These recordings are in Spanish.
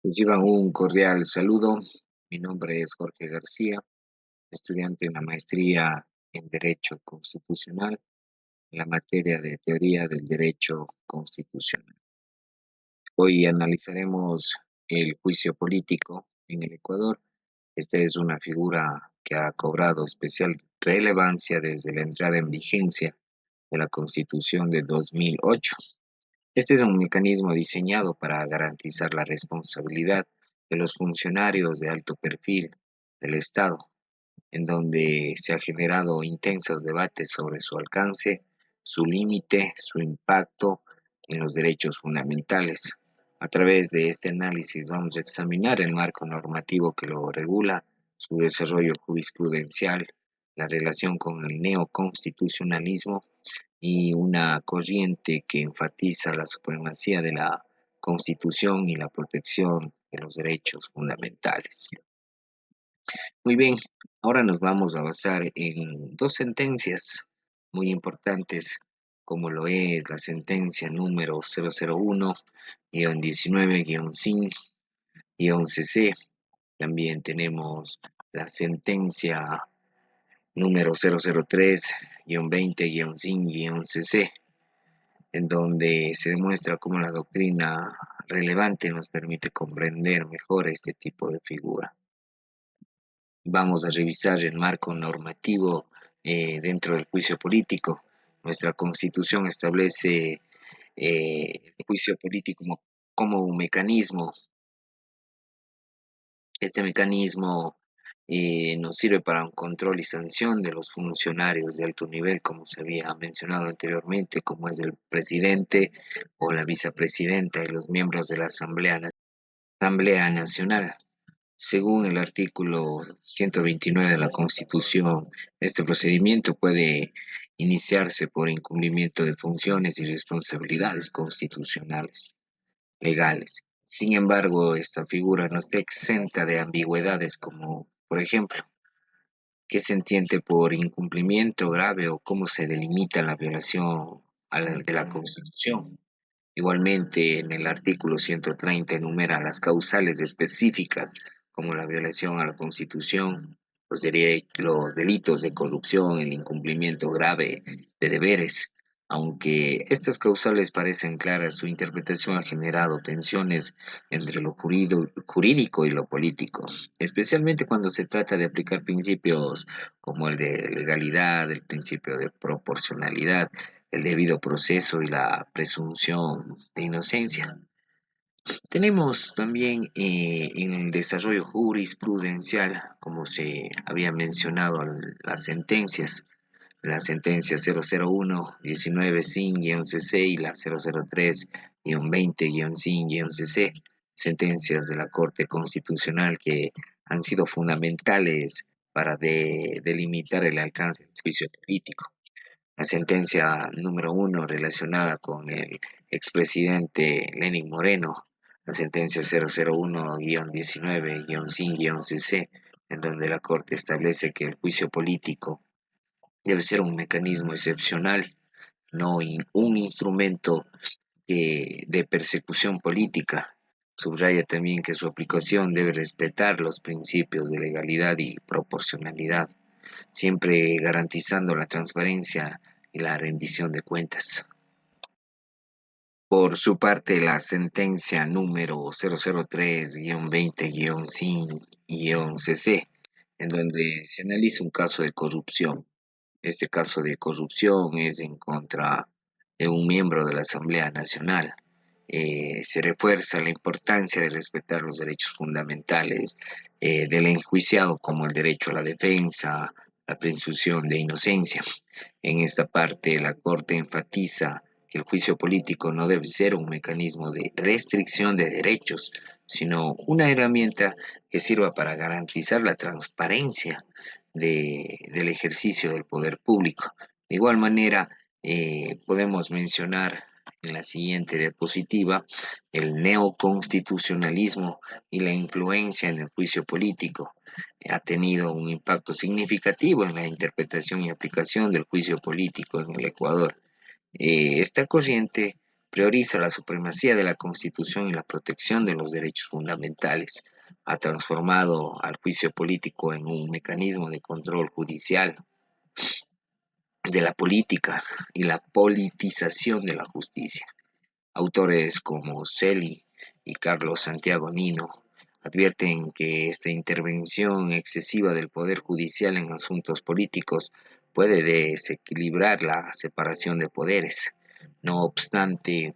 Reciban un cordial saludo. Mi nombre es Jorge García, estudiante en la maestría en Derecho Constitucional, en la materia de Teoría del Derecho Constitucional. Hoy analizaremos el juicio político en el Ecuador. Esta es una figura que ha cobrado especial relevancia desde la entrada en vigencia de la Constitución de 2008. Este es un mecanismo diseñado para garantizar la responsabilidad de los funcionarios de alto perfil del Estado, en donde se ha generado intensos debates sobre su alcance, su límite, su impacto en los derechos fundamentales. A través de este análisis vamos a examinar el marco normativo que lo regula, su desarrollo jurisprudencial, la relación con el neoconstitucionalismo y una corriente que enfatiza la supremacía de la Constitución y la protección de los derechos fundamentales. Muy bien, ahora nos vamos a basar en dos sentencias muy importantes, como lo es la sentencia número 001-19-5-CC. También tenemos la sentencia número 003-20-5-CC, en donde se demuestra cómo la doctrina relevante nos permite comprender mejor este tipo de figura. Vamos a revisar el marco normativo dentro del juicio político. Nuestra Constitución establece el juicio político como un mecanismo. Este mecanismo nos sirve para un control y sanción de los funcionarios de alto nivel, como se había mencionado anteriormente, como es el presidente o la vicepresidenta y los miembros de la Asamblea Nacional. Según el artículo 129 de la Constitución, este procedimiento puede iniciarse por incumplimiento de funciones y responsabilidades constitucionales legales. Sin embargo, esta figura no está exenta de ambigüedades como, por ejemplo, qué se entiende por incumplimiento grave o cómo se delimita la violación de la Constitución. Igualmente, en el artículo 130 enumera las causales específicas como la violación a la Constitución, los delitos de corrupción, el incumplimiento grave de deberes. Aunque estas causales parecen claras, su interpretación ha generado tensiones entre lo jurídico y lo político, especialmente cuando se trata de aplicar principios como el de legalidad, el principio de proporcionalidad, el debido proceso y la presunción de inocencia. Tenemos también en el desarrollo jurisprudencial, como se había mencionado, las sentencias. La sentencia 001-19-5-CC y la 003-20-5-CC, sentencias de la Corte Constitucional que han sido fundamentales para delimitar el alcance del juicio político. La sentencia número 1 relacionada con el expresidente Lenín Moreno, la sentencia 001-19-5-CC, en donde la Corte establece que el juicio político debe ser un mecanismo excepcional, no un instrumento de persecución política. Subraya también que su aplicación debe respetar los principios de legalidad y proporcionalidad, siempre garantizando la transparencia y la rendición de cuentas. Por su parte, la sentencia número 003-20-5-CC, en donde se analiza un caso de corrupción. Este caso de corrupción es en contra de un miembro de la Asamblea Nacional. Se refuerza la importancia de respetar los derechos fundamentales del enjuiciado, como el derecho a la defensa, la presunción de inocencia. En esta parte, la Corte enfatiza que el juicio político no debe ser un mecanismo de restricción de derechos, sino una herramienta que sirva para garantizar la transparencia del ejercicio del poder público. De igual manera, podemos mencionar en la siguiente diapositiva el neoconstitucionalismo y la influencia en el juicio político. Ha tenido un impacto significativo en la interpretación y aplicación del juicio político en el Ecuador. Esta corriente prioriza la supremacía de la Constitución y la protección de los derechos fundamentales. Ha transformado al juicio político en un mecanismo de control judicial de la política y la politización de la justicia. Autores como Celi y Carlos Santiago Nino advierten que esta intervención excesiva del Poder Judicial en asuntos políticos puede desequilibrar la separación de poderes. No obstante,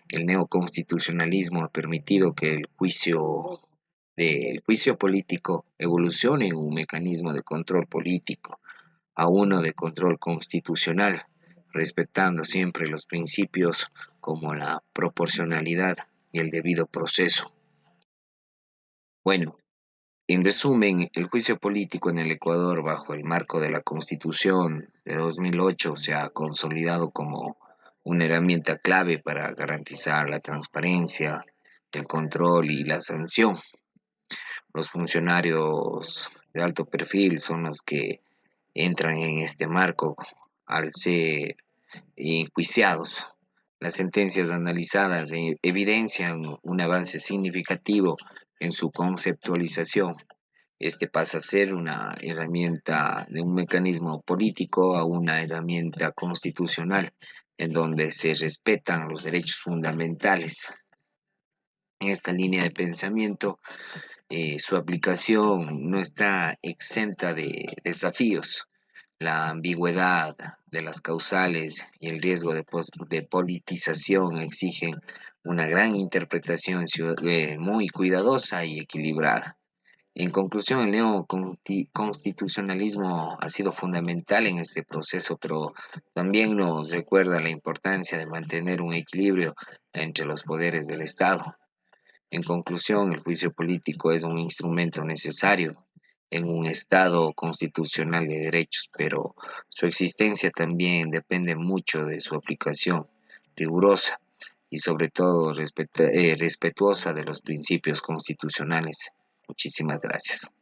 el neoconstitucionalismo ha permitido que el juicio político evolucione en un mecanismo de control político a uno de control constitucional, respetando siempre los principios como la proporcionalidad y el debido proceso. Bueno, en resumen, el juicio político en el Ecuador bajo el marco de la Constitución de 2008 se ha consolidado como una herramienta clave para garantizar la transparencia, el control y la sanción. Los funcionarios de alto perfil son los que entran en este marco al ser enjuiciados. Las sentencias analizadas evidencian un avance significativo en su conceptualización. Este pasa a ser una herramienta de un mecanismo político a una herramienta constitucional, en donde se respetan los derechos fundamentales. En esta línea de pensamiento, su aplicación no está exenta de desafíos. La ambigüedad de las causales y el riesgo de politización exigen una gran interpretación muy cuidadosa y equilibrada. En conclusión, el neoconstitucionalismo ha sido fundamental en este proceso, pero también nos recuerda la importancia de mantener un equilibrio entre los poderes del Estado. En conclusión, el juicio político es un instrumento necesario en un Estado constitucional de derechos, pero su existencia también depende mucho de su aplicación rigurosa y sobre todo respetuosa de los principios constitucionales. Muchísimas gracias.